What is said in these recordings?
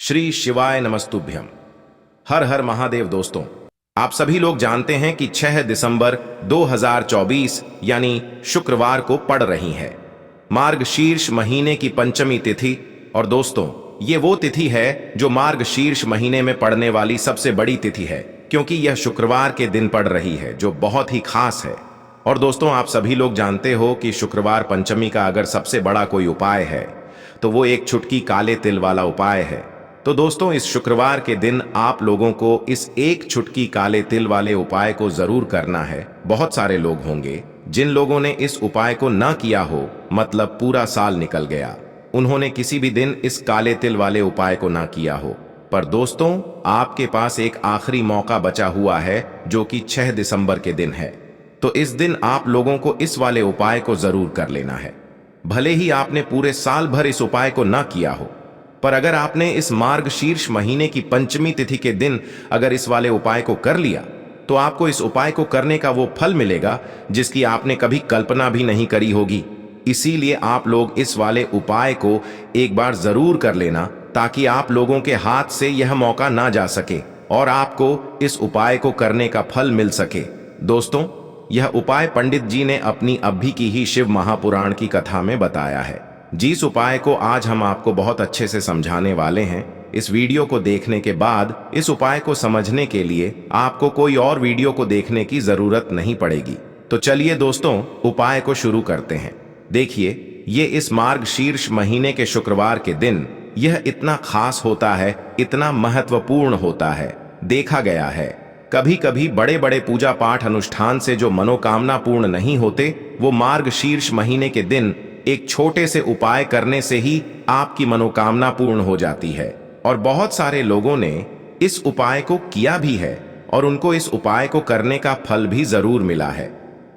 श्री शिवाय नमस्तुभ्यम। हर हर महादेव। दोस्तों, आप सभी लोग जानते हैं कि 6 दिसंबर 2024 यानी शुक्रवार को पड़ रही है मार्गशीर्ष महीने की पंचमी तिथि। और दोस्तों, ये वो तिथि है जो मार्गशीर्ष महीने में पड़ने वाली सबसे बड़ी तिथि है, क्योंकि यह शुक्रवार के दिन पड़ रही है, जो बहुत ही खास है। और दोस्तों, आप सभी लोग जानते हो कि शुक्रवार पंचमी का अगर सबसे बड़ा कोई उपाय है तो वो एक चुटकी काले तिल वाला उपाय है। तो दोस्तों, इस शुक्रवार के दिन आप लोगों को इस एक चुटकी काले तिल वाले उपाय को जरूर करना है। बहुत सारे लोग होंगे जिन लोगों ने इस उपाय को ना किया हो, मतलब पूरा साल निकल गया, उन्होंने किसी भी दिन इस काले तिल वाले उपाय को ना किया हो। पर दोस्तों, आपके पास एक आखिरी मौका बचा हुआ है, जो कि 6 दिसंबर के दिन है। तो इस दिन आप लोगों को इस वाले उपाय को जरूर कर लेना है। भले ही आपने पूरे साल भर इस उपाय को ना किया हो, पर अगर आपने इस मार्गशीर्ष महीने की पंचमी तिथि के दिन अगर इस वाले उपाय को कर लिया, तो आपको इस उपाय को करने का वो फल मिलेगा जिसकी आपने कभी कल्पना भी नहीं करी होगी। इसीलिए आप लोग इस वाले उपाय को एक बार जरूर कर लेना, ताकि आप लोगों के हाथ से यह मौका ना जा सके और आपको इस उपाय को करने का फल मिल सके। दोस्तों, यह उपाय पंडित जी ने अपनी अभी की ही शिव महापुराण की कथा में बताया है। जिस उपाय को आज हम आपको बहुत अच्छे से समझाने वाले हैं, इस वीडियो को देखने के बाद इस उपाय को समझने के लिए आपको कोई और वीडियो को देखने की जरूरत नहीं पड़ेगी। तो चलिए दोस्तों, उपाय को शुरू करते हैं। देखिए, ये इस मार्गशीर्ष महीने के शुक्रवार के दिन यह इतना खास होता है, इतना महत्वपूर्ण होता है। देखा गया है कभी कभी बड़े बड़े पूजा पाठ अनुष्ठान से जो मनोकामना पूर्ण नहीं होते, वो मार्गशीर्ष महीने के दिन एक छोटे से उपाय करने से ही आपकी मनोकामना पूर्ण हो जाती है। और बहुत सारे लोगों ने इस उपाय को किया भी है और उनको इस उपाय को करने का फल भी जरूर मिला है।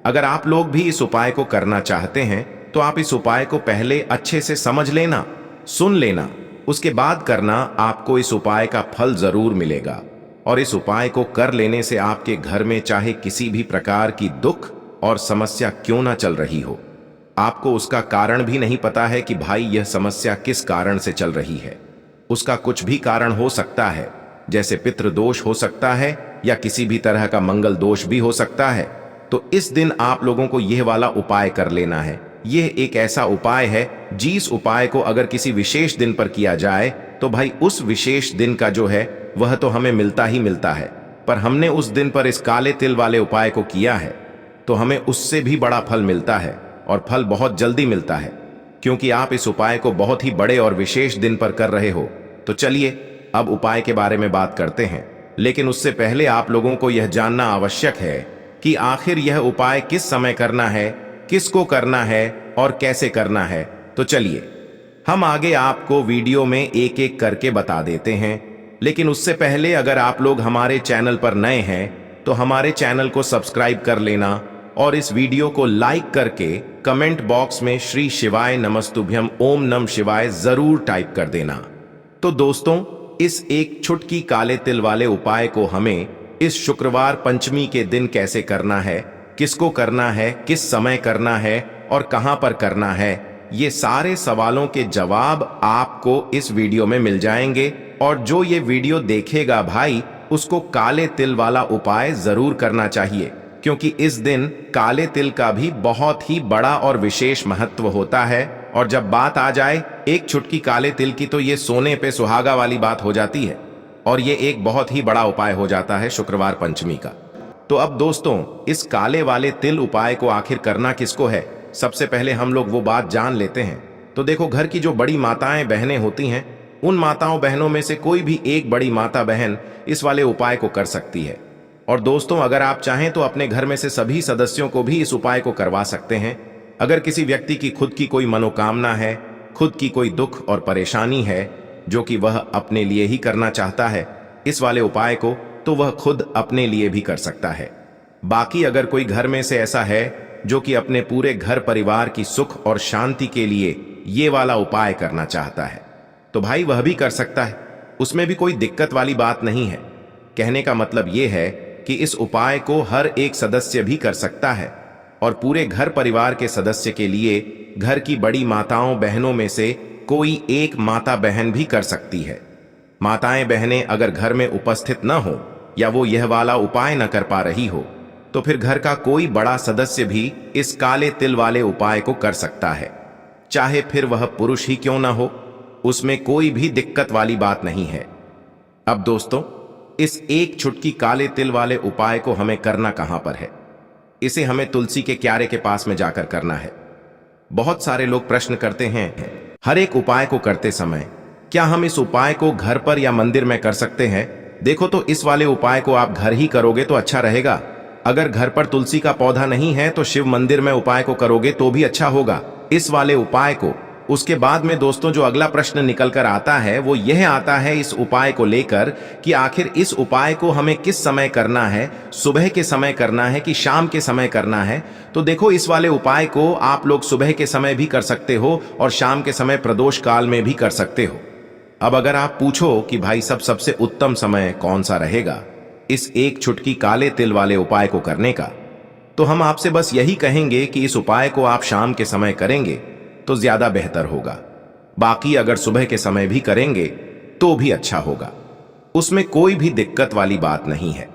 अगर आप लोग भी इस उपाय को करना चाहते हैं, तो आप इस उपाय को पहले अच्छे से समझ लेना, सुन लेना, उसके बाद करना। आपको इस उपाय का फल जरूर मिलेगा। और इस उपाय को कर लेने से आपके घर में चाहे किसी भी प्रकार की दुख और समस्या क्यों ना चल रही हो, आपको उसका कारण भी नहीं पता है कि भाई यह समस्या किस कारण से चल रही है। उसका कुछ भी कारण हो सकता है, जैसे पितृदोष हो सकता है या किसी भी तरह का मंगल दोष भी हो सकता है। तो इस दिन आप लोगों को यह वाला उपाय कर लेना है। यह एक ऐसा उपाय है जिस उपाय को अगर किसी विशेष दिन पर किया जाए, तो भाई उस विशेष दिन का जो है वह तो हमें मिलता ही मिलता है। पर हमने उस दिन पर इस काले तिल वाले उपाय को किया है, तो हमें उससे भी बड़ा फल मिलता है, और फल बहुत जल्दी मिलता है, क्योंकि आप इस उपाय को बहुत ही बड़े और विशेष दिन पर कर रहे हो। तो चलिए अब उपाय के बारे में बात करते हैं। लेकिन उससे पहले आप लोगों को यह जानना आवश्यक है कि आखिर यह उपाय किस समय करना है, किसको करना है और कैसे करना है। तो चलिए हम आगे आपको वीडियो में एक एक करके बता देते हैं। लेकिन उससे पहले अगर आप लोग हमारे चैनल पर नए हैं, तो हमारे चैनल को सब्सक्राइब कर लेना और इस वीडियो को लाइक करके कमेंट बॉक्स में श्री शिवाय नमस्तुभ्यम ओम नम शिवाय जरूर टाइप कर देना। तो दोस्तों, इस एक चुटकी काले तिल वाले उपाय को हमें इस शुक्रवार पंचमी के दिन कैसे करना है, किसको करना है, किस समय करना है और कहां पर करना है, ये सारे सवालों के जवाब आपको इस वीडियो में मिल जाएंगे। और जो ये वीडियो देखेगा भाई, उसको काले तिल वाला उपाय जरूर करना चाहिए, क्योंकि इस दिन काले तिल का भी बहुत ही बड़ा और विशेष महत्व होता है। और जब बात आ जाए एक चुटकी काले तिल की, तो ये सोने पे सुहागा वाली बात हो जाती है, और ये एक बहुत ही बड़ा उपाय हो जाता है शुक्रवार पंचमी का। तो अब दोस्तों, इस काले वाले तिल उपाय को आखिर करना किसको है, सबसे पहले हम लोग वो बात जान लेते हैं। तो देखो, घर की जो बड़ी माताएं बहनें होती हैं, उन माताओं बहनों में से कोई भी एक बड़ी माता बहन इस वाले उपाय को कर सकती है। और दोस्तों, अगर आप चाहें तो अपने घर में से सभी सदस्यों को भी इस उपाय को करवा सकते हैं। अगर किसी व्यक्ति की खुद की कोई मनोकामना है, खुद की कोई दुख और परेशानी है, जो कि वह अपने लिए ही करना चाहता है इस वाले उपाय को, तो वह खुद अपने लिए भी कर सकता है। बाकी अगर कोई घर में से ऐसा है जो कि अपने पूरे घर परिवार की सुख और शांति के लिए ये वाला उपाय करना चाहता है, तो भाई वह भी कर सकता है। उसमें भी कोई दिक्कत वाली बात नहीं है। कहने का मतलब ये है कि इस उपाय को हर एक सदस्य भी कर सकता है, और पूरे घर परिवार के सदस्य के लिए घर की बड़ी माताओं बहनों में से कोई एक माता बहन भी कर सकती है। माताएं बहनें अगर घर में उपस्थित न हो या वो यह वाला उपाय न कर पा रही हो तो फिर घर का कोई बड़ा सदस्य भी इस काले तिल वाले उपाय को कर सकता है, चाहे फिर वह पुरुष ही क्यों ना हो। उसमें कोई भी दिक्कत वाली बात नहीं है। अब दोस्तों, इस एक चुटकी काले तिल वाले उपाय को हमें करना कहां पर है? इसे हमें तुलसी के क्यारे के पास में जाकर करना है। बहुत सारे लोग प्रश्न करते हैं, हर एक उपाय को करते समय क्या हम इस उपाय को घर पर या मंदिर में कर सकते हैं? देखो, तो इस वाले उपाय को आप घर ही करोगे तो अच्छा रहेगा। अगर घर पर तुलसी का पौधा नहीं है तो शिव मंदिर में उपाय को करोगे तो भी अच्छा होगा, इस वाले उपाय को। उसके बाद में दोस्तों जो अगला प्रश्न निकल कर आता है वो यह आता है इस उपाय को लेकर कि आखिर इस उपाय को हमें किस समय करना है, सुबह के समय करना है कि शाम के समय करना है? तो देखो, इस वाले उपाय को आप लोग सुबह के समय भी कर सकते हो और शाम के समय प्रदोष काल में भी कर सकते हो। अब अगर आप पूछो कि भाई सबसे उत्तम समय कौन सा रहेगा इस एक चुटकी काले तिल वाले उपाय को करने का, तो हम आपसे बस यही कहेंगे कि इस उपाय को आप शाम के समय करेंगे तो ज्यादा बेहतर होगा। बाकी अगर सुबह के समय भी करेंगे तो भी अच्छा होगा, उसमें कोई भी दिक्कत वाली बात नहीं है।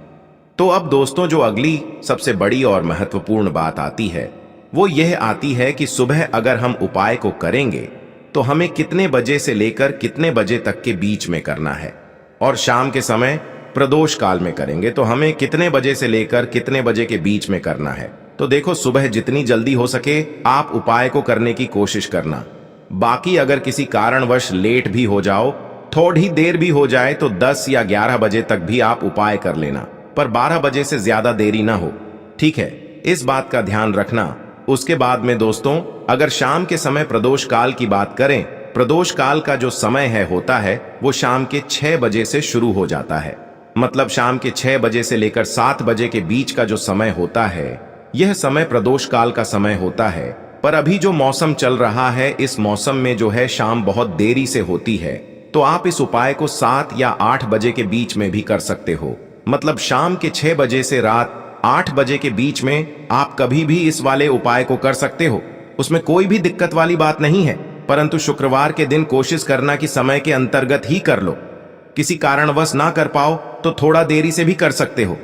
तो अब दोस्तों जो अगली सबसे बड़ी और महत्वपूर्ण बात आती है वो यह आती है कि सुबह अगर हम उपाय को करेंगे तो हमें कितने बजे से लेकर कितने बजे तक के बीच में करना है, और शाम के समय प्रदोष काल में करेंगे तो हमें कितने बजे से लेकर कितने बजे के बीच में करना है। तो देखो, सुबह जितनी जल्दी हो सके आप उपाय को करने की कोशिश करना। बाकी अगर किसी कारणवश लेट भी हो जाओ, थोड़ी देर भी हो जाए तो 10 या 11 बजे तक भी आप उपाय कर लेना, पर 12 बजे से ज्यादा देरी ना हो, ठीक है? इस बात का ध्यान रखना। उसके बाद में दोस्तों अगर शाम के समय प्रदोष काल की बात करें, प्रदोष काल का जो समय है होता है वो शाम के 6 बजे से शुरू हो जाता है। मतलब शाम के 6 बजे से लेकर 7 बजे के बीच का जो समय होता है यह समय प्रदोष काल का समय होता है। पर अभी जो मौसम चल रहा है इस मौसम में जो है शाम बहुत देरी से होती है, तो आप इस उपाय को 7 या 8 बजे के बीच में भी कर सकते हो। मतलब शाम के 6 बजे से रात 8 बजे के बीच में आप कभी भी इस वाले उपाय को कर सकते हो, उसमें कोई भी दिक्कत वाली बात नहीं है। परंतु शुक्रवार के दिन कोशिश करना कि समय के अंतर्गत ही कर लो। किसी कारणवश ना कर पाओ तो थोड़ा देरी से भी कर सकते हो,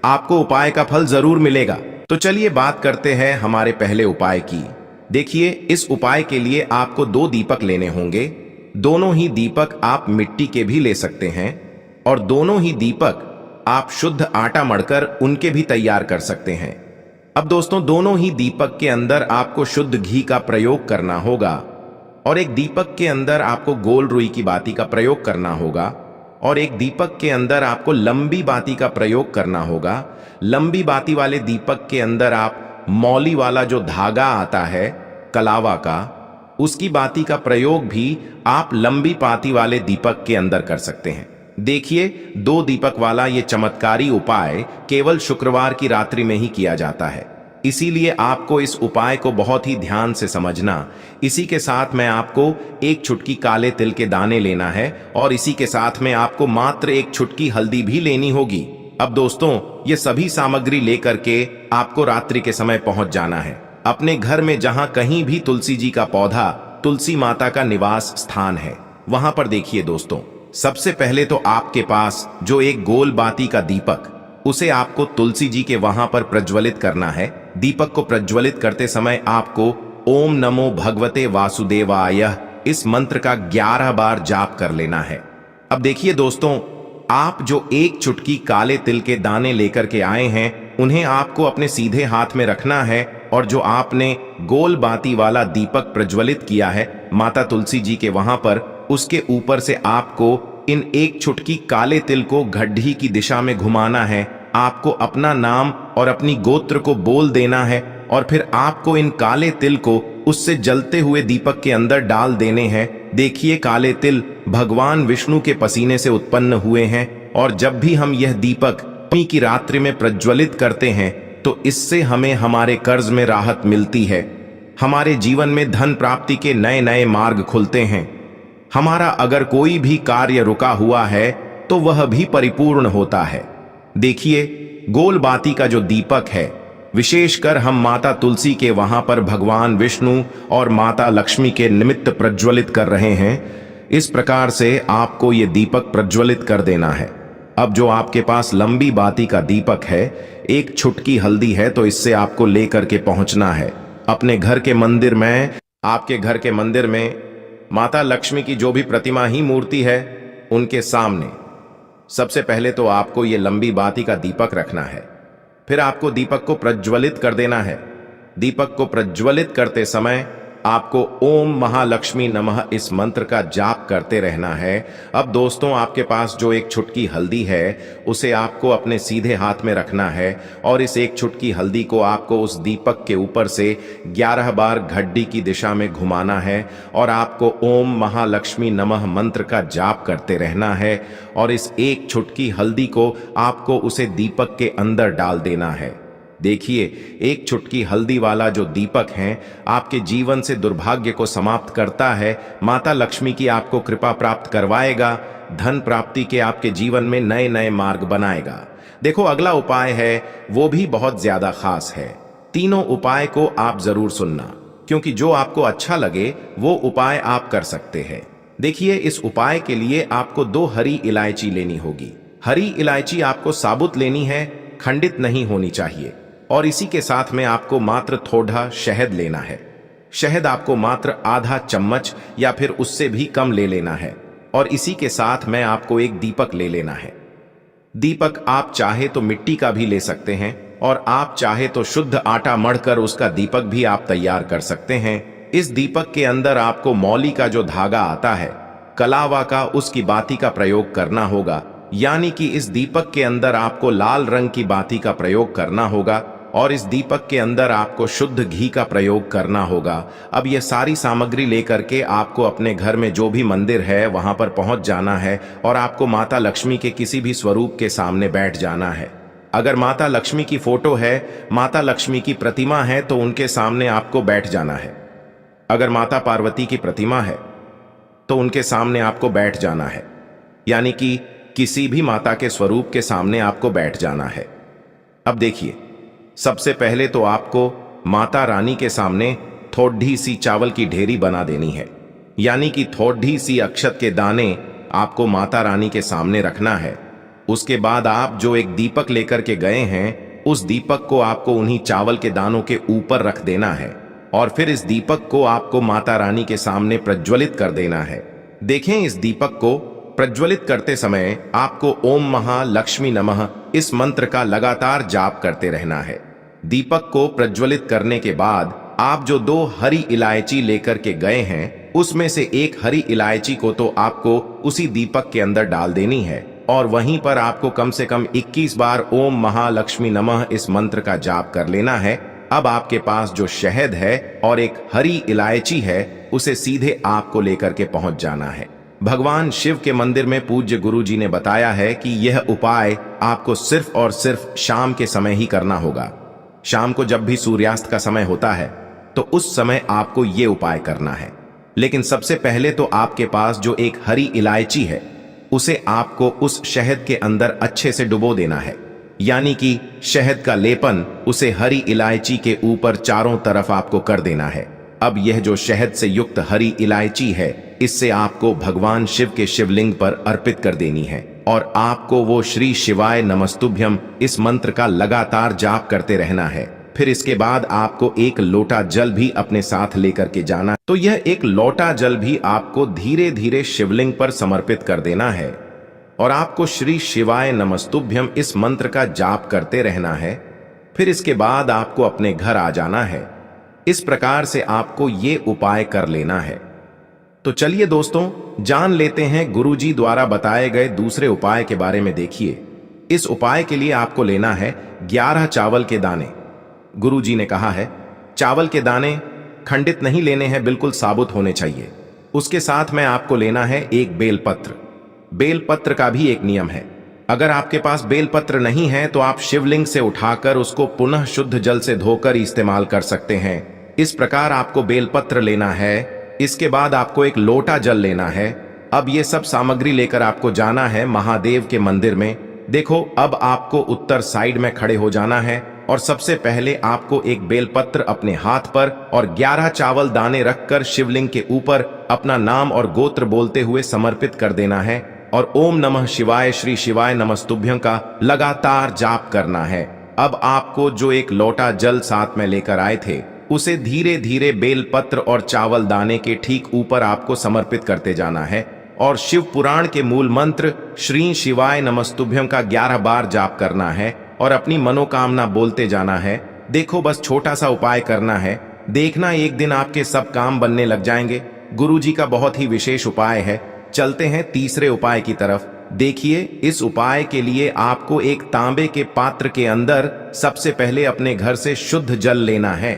आपको उपाय का फल जरूर मिलेगा। तो चलिए बात करते हैं हमारे पहले उपाय की। देखिए, इस उपाय के लिए आपको 2 दीपक लेने होंगे। दोनों ही दीपक आप मिट्टी के भी ले सकते हैं और दोनों ही दीपक आप शुद्ध आटा मढ़कर उनके भी तैयार कर सकते हैं। अब दोस्तों दोनों ही दीपक के अंदर आपको शुद्ध घी का प्रयोग करना होगा और एक दीपक के अंदर आपको गोल रुई की बाती का प्रयोग करना होगा और एक दीपक के अंदर आपको लंबी बाती का प्रयोग करना होगा। लंबी बाती वाले दीपक के अंदर आप मौली वाला जो धागा आता है कलावा का, उसकी बाती का प्रयोग भी आप लंबी बाती वाले दीपक के अंदर कर सकते हैं। देखिए, 2 दीपक वाला ये चमत्कारी उपाय केवल शुक्रवार की रात्रि में ही किया जाता है, इसीलिए आपको इस उपाय को बहुत ही ध्यान से समझना। इसी के साथ में आपको 1 चुटकी काले तिल के दाने लेना है और इसी के साथ में आपको मात्र 1 चुटकी हल्दी भी लेनी होगी। अब दोस्तों ये सभी सामग्री लेकर के आपको रात्रि के समय पहुंच जाना है अपने घर में, जहां कहीं भी तुलसी जी का पौधा, तुलसी माता का निवास स्थान है, वहां पर देखिए दोस्तों, सबसे पहले तो आपके पास जो एक गोल बाती का दीपक, उसे आपको तुलसी जी के वहां पर प्रज्वलित करना है। दीपक को प्रज्वलित करते समय आपको ओम नमो भगवते वासुदेवाय इस मंत्र का 11 बार जाप कर लेना है। अब देखिए दोस्तों, आप जो 1 चुटकी काले तिल के दाने लेकर के आए हैं उन्हें आपको अपने सीधे हाथ में रखना है और जो आपने गोल बाती वाला दीपक प्रज्वलित किया है माता तुलसी जी के वहां पर, उसके ऊपर से आपको इन 1 चुटकी काले तिल को गड्ढी की दिशा में घुमाना है। आपको अपना नाम और अपनी गोत्र को बोल देना है और फिर आपको इन काले तिल को उससे जलते हुए दीपक के अंदर डाल देने हैं। देखिए, काले तिल भगवान विष्णु के पसीने से उत्पन्न हुए हैं और जब भी हम यह दीपक नवमी की रात्रि में प्रज्वलित करते हैं तो इससे हमें हमारे कर्ज में राहत मिलती है, हमारे जीवन में धन प्राप्ति के नए नए मार्ग खुलते हैं, हमारा अगर कोई भी कार्य रुका हुआ है तो वह भी परिपूर्ण होता है। देखिए, गोल बाती का जो दीपक है, विशेषकर हम माता तुलसी के वहां पर भगवान विष्णु और माता लक्ष्मी के निमित्त प्रज्वलित कर रहे हैं। इस प्रकार से आपको ये दीपक प्रज्वलित कर देना है। अब जो आपके पास लंबी बाती का दीपक है, एक छुटकी हल्दी है, तो इससे आपको लेकर के पहुंचना है अपने घर के मंदिर में। आपके घर के मंदिर में माता लक्ष्मी की जो भी प्रतिमा ही मूर्ति है, उनके सामने सबसे पहले तो आपको ये लंबी बाती का दीपक रखना है। फिर आपको दीपक को प्रज्वलित कर देना है। दीपक को प्रज्वलित करते समय आपको ओम महालक्ष्मी नमः इस मंत्र का जाप करते रहना है। अब दोस्तों, आपके पास जो एक छुटकी हल्दी है, उसे आपको अपने सीधे हाथ में रखना है और इस एक छुटकी हल्दी को आपको उस दीपक के ऊपर से 11 बार घड्डी की दिशा में घुमाना है और आपको ओम महालक्ष्मी नमः मंत्र का जाप करते रहना है। और इस एक छुटकी हल्दी को आपको उसे दीपक के अंदर डाल देना है। देखिए, एक छुटकी हल्दी वाला जो दीपक है आपके जीवन से दुर्भाग्य को समाप्त करता है, माता लक्ष्मी की आपको कृपा प्राप्त करवाएगा, धन प्राप्ति के आपके जीवन में नए नए मार्ग बनाएगा। देखो, अगला उपाय है वो भी बहुत ज्यादा खास है। तीनों उपाय को आप जरूर सुनना, क्योंकि जो आपको अच्छा लगे वो उपाय आप कर सकते हैं। देखिए, इस उपाय के लिए आपको 2 हरी इलायची लेनी होगी। हरी इलायची आपको साबुत लेनी है, खंडित नहीं होनी चाहिए। और इसी के साथ में आपको मात्र थोड़ा शहद लेना है। शहद आपको मात्र आधा चम्मच या फिर उससे भी कम ले लेना है। और इसी के साथ में आपको एक दीपक ले लेना है। दीपक आप चाहे तो मिट्टी का भी ले सकते हैं और आप चाहे तो शुद्ध आटा मढ़कर उसका दीपक भी आप तैयार कर सकते हैं। इस दीपक के अंदर आपको मौली का जो धागा आता है, कलावा का, उसकी बाती का प्रयोग करना होगा। यानी कि इस दीपक के अंदर आपको लाल रंग की बाती का प्रयोग करना होगा और इस दीपक के अंदर आपको शुद्ध घी का प्रयोग करना होगा। अब यह सारी सामग्री लेकर के आपको अपने घर में जो भी मंदिर है वहां पर पहुंच जाना है और आपको माता लक्ष्मी के किसी भी स्वरूप के सामने बैठ जाना है। अगर माता लक्ष्मी की फोटो है, माता लक्ष्मी की प्रतिमा है, तो उनके सामने आपको बैठ जाना है। अगर माता पार्वती की प्रतिमा है तो उनके सामने आपको बैठ जाना है। यानी कि किसी भी माता के स्वरूप के सामने आपको बैठ जाना है। अब देखिए, सबसे पहले तो आपको माता रानी के सामने थोड़ी सी चावल की ढेरी बना देनी है। यानी कि थोड़ी सी अक्षत के दाने आपको माता रानी के सामने रखना है। उसके बाद आप जो एक दीपक लेकर के गए हैं, उस दीपक को आपको उन्हीं चावल के दानों के ऊपर रख देना है और फिर इस दीपक को आपको माता रानी के सामने प्रज्वलित कर देना है। देखें, इस दीपक को प्रज्वलित करते समय आपको ओम महालक्ष्मी नमः इस मंत्र का लगातार जाप करते रहना है। दीपक को प्रज्वलित करने के बाद आप जो 2 हरी इलायची लेकर के गए हैं, उसमें से एक हरी इलायची को तो आपको उसी दीपक के अंदर डाल देनी है और वहीं पर आपको कम से कम 21 बार ओम महालक्ष्मी नमः इस मंत्र का जाप कर लेना है। अब आपके पास जो शहद है और एक हरी इलायची है, उसे सीधे आपको लेकर के पहुंच जाना है। भगवान शिव के मंदिर में पूज्य गुरु जी ने बताया है कि यह उपाय आपको सिर्फ और सिर्फ शाम के समय ही करना होगा। शाम को जब भी सूर्यास्त का समय होता है, तो उस समय आपको यह उपाय करना है। लेकिन सबसे पहले तो आपके पास जो एक हरी इलायची है, उसे आपको उस शहद के अंदर अच्छे से डुबो देना है। यानी कि शहद का लेपन उसे हरी इलायची के ऊपर चारों तरफ आपको कर देना है। अब यह जो शहद से युक्त हरी इलायची है, इससे आपको भगवान शिव के शिवलिंग पर अर्पित कर देनी है और आपको वो श्री शिवाय नमस्तुभ्यम इस मंत्र का लगातार जाप करते रहना है। फिर इसके बाद आपको एक लोटा जल भी अपने साथ लेकर के जाना। तो यह एक लोटा जल भी आपको धीरे धीरे शिवलिंग पर समर्पित कर देना है और आपको श्री शिवाय नमस्तुभ्यम इस मंत्र का जाप करते रहना है। फिर इसके बाद आपको अपने घर आ जाना है। इस प्रकार से आपको ये उपाय कर लेना है। तो चलिए दोस्तों, जान लेते हैं गुरुजी द्वारा बताए गए दूसरे उपाय के बारे में। देखिए, इस उपाय के लिए आपको लेना है 11 चावल के दाने। गुरुजी ने कहा है चावल के दाने खंडित नहीं लेने हैं, बिल्कुल साबुत होने चाहिए। उसके साथ में आपको लेना है एक बेलपत्र। बेलपत्र का भी एक नियम है, अगर आपके पास बेलपत्र नहीं है तो आप शिवलिंग से उठाकर उसको पुनः शुद्ध जल से धोकर इस्तेमाल कर सकते हैं। इस प्रकार आपको बेलपत्र लेना है। इसके बाद आपको एक लोटा जल लेना है। अब ये सब सामग्री लेकर आपको जाना है महादेव के मंदिर में। देखो, अब आपको उत्तर साइड में खड़े हो जाना है और सबसे पहले आपको एक बेलपत्र अपने हाथ पर और 11 चावल दाने रखकर शिवलिंग के ऊपर अपना नाम और गोत्र बोलते हुए समर्पित कर देना है और ओम नमः शिवाय श्री शिवाय नमस्तुभ्यं का लगातार जाप करना है। अब आपको जो एक लोटा जल साथ में लेकर आए थे उसे धीरे धीरे बेलपत्र और चावल दाने के ठीक ऊपर आपको समर्पित करते जाना है और शिव पुराण के मूल मंत्र श्री शिवाय नमस्तुभ्यं का 11 बार जाप करना है और अपनी मनोकामना बोलते जाना है। देखो, बस छोटा सा उपाय करना है, देखना एक दिन आपके सब काम बनने लग जाएंगे। गुरुजी का बहुत ही विशेष उपाय है। चलते हैं तीसरे उपाय की तरफ। देखिए, इस उपाय के लिए आपको एक तांबे के पात्र के अंदर सबसे पहले अपने घर से शुद्ध जल लेना है।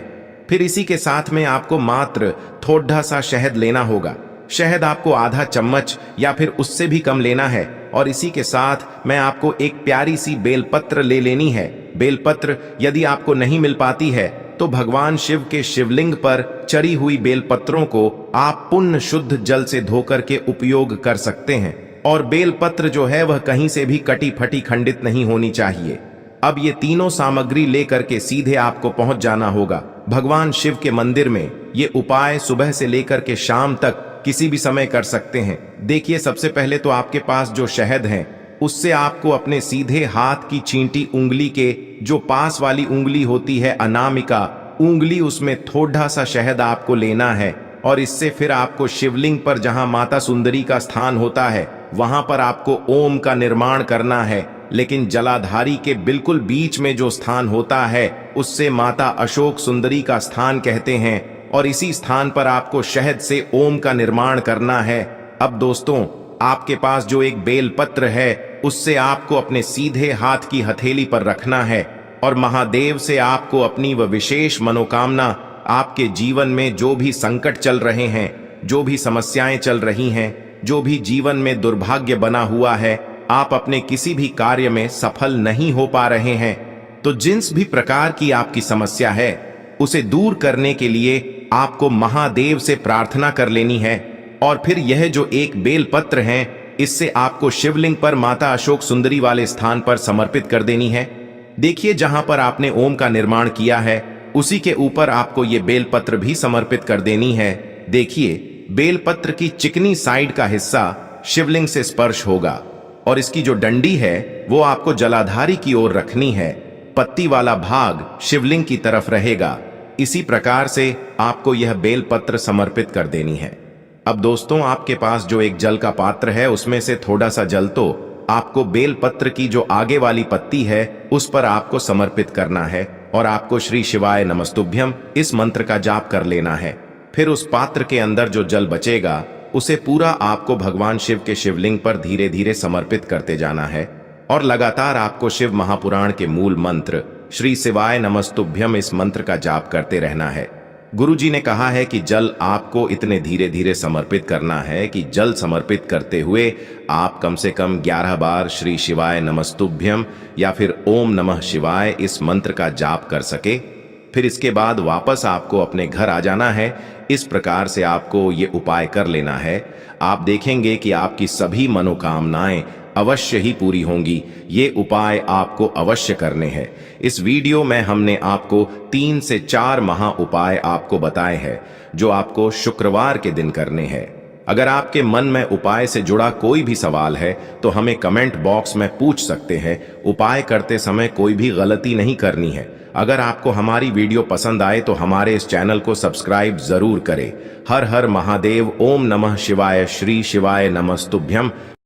फिर इसी के साथ में आपको मात्र थोड़ा सा शहद लेना होगा। शहद आपको आधा चम्मच या फिर उससे भी कम लेना है और इसी के साथ मैं आपको एक प्यारी सी बेलपत्र ले लेनी है। बेलपत्र यदि आपको नहीं मिल पाती है तो भगवान शिव के शिवलिंग पर चढ़ी हुई बेलपत्रों को आप पुण्य शुद्ध जल से धोकर के उपयोग कर सकते हैं और बेलपत्र जो है वह कहीं से भी कटी फटी खंडित नहीं होनी चाहिए। अब ये तीनों सामग्री लेकर के सीधे आपको पहुंच जाना होगा भगवान शिव के मंदिर में। ये उपाय सुबह से लेकर के शाम तक किसी भी समय कर सकते हैं। देखिए, सबसे पहले तो आपके पास जो शहद है उससे आपको अपने सीधे हाथ की चींटी उंगली के जो पास वाली उंगली होती है अनामिका उंगली, उसमें थोड़ा सा शहद आपको लेना है और इससे फिर आपको शिवलिंग पर जहां माता सुंदरी का स्थान होता है वहां पर आपको ओम का निर्माण करना है। लेकिन जलाधारी के बिल्कुल बीच में जो स्थान होता है उससे माता अशोक सुंदरी का स्थान कहते हैं और इसी स्थान पर आपको शहद से ओम का निर्माण करना है। अब दोस्तों, आपके पास जो एक बेलपत्र है उससे आपको अपने सीधे हाथ की हथेली पर रखना है और महादेव से आपको अपनी वह विशेष मनोकामना, आपके जीवन में जो भी संकट चल रहे हैं, जो भी समस्याएं चल रही हैं, जो भी जीवन में दुर्भाग्य बना हुआ है, आप अपने किसी भी कार्य में सफल नहीं हो पा रहे हैं, तो जिस भी प्रकार की आपकी समस्या है उसे दूर करने के लिए आपको महादेव से प्रार्थना कर लेनी है। और फिर यह जो एक बेलपत्र है इससे आपको शिवलिंग पर माता अशोक सुंदरी वाले स्थान पर समर्पित कर देनी है। देखिए, जहां पर आपने ओम का निर्माण किया है उसी के ऊपर आपको ये बेलपत्र भी समर्पित कर देनी है। देखिए, बेलपत्र की चिकनी साइड का हिस्सा शिवलिंग से स्पर्श होगा और इसकी जो डंडी है वो आपको जलाधारी की ओर रखनी है। पत्ती वाला भाग शिवलिंग की तरफ रहेगा। इसी प्रकार से आपको यह बेलपत्र समर्पित कर देनी है। अब दोस्तों, आपके पास जो एक जल का पात्र है उसमें से थोड़ा सा जल तो आपको बेलपत्र की जो आगे वाली पत्ती है उस पर आपको समर्पित करना है और आपको श्री शिवाय नमस्तुभ्यं इस मंत्र का जाप कर लेना है। फिर उस पात्र के अंदर जो जल बचेगा उसे पूरा आपको भगवान शिव के शिवलिंग पर धीरे धीरे समर्पित करते जाना है और लगातार आपको शिव महापुराण के मूल मंत्र श्री शिवाय नमस्तुभ्यं इस मंत्र का जाप करते रहना है। गुरुजी ने कहा है कि जल आपको इतने धीरे धीरे समर्पित करना है कि जल समर्पित करते हुए आप कम से कम 11 बार श्री शिवाय नमस्तुभ्यं या फिर ओम नमः शिवाय इस मंत्र का जाप कर सके। फिर इसके बाद वापस आपको अपने घर आ जाना है। इस प्रकार से आपको ये उपाय कर लेना है। आप देखेंगे कि आपकी सभी मनोकामनाएं अवश्य ही पूरी होंगी। ये उपाय आपको अवश्य करने हैं। इस वीडियो में हमने आपको 3 से 4 महा उपाय आपको बताए हैं जो आपको शुक्रवार के दिन करने हैं। अगर आपके मन में उपाय से जुड़ा कोई भी सवाल है तो हमें कमेंट बॉक्स में पूछ सकते हैं। उपाय करते समय कोई भी गलती नहीं करनी है। अगर आपको हमारी वीडियो पसंद आए तो हमारे इस चैनल को सब्सक्राइब जरूर करें। हर हर महादेव। ओम नमः शिवाय। श्री शिवाय नमस्तुभ्यं।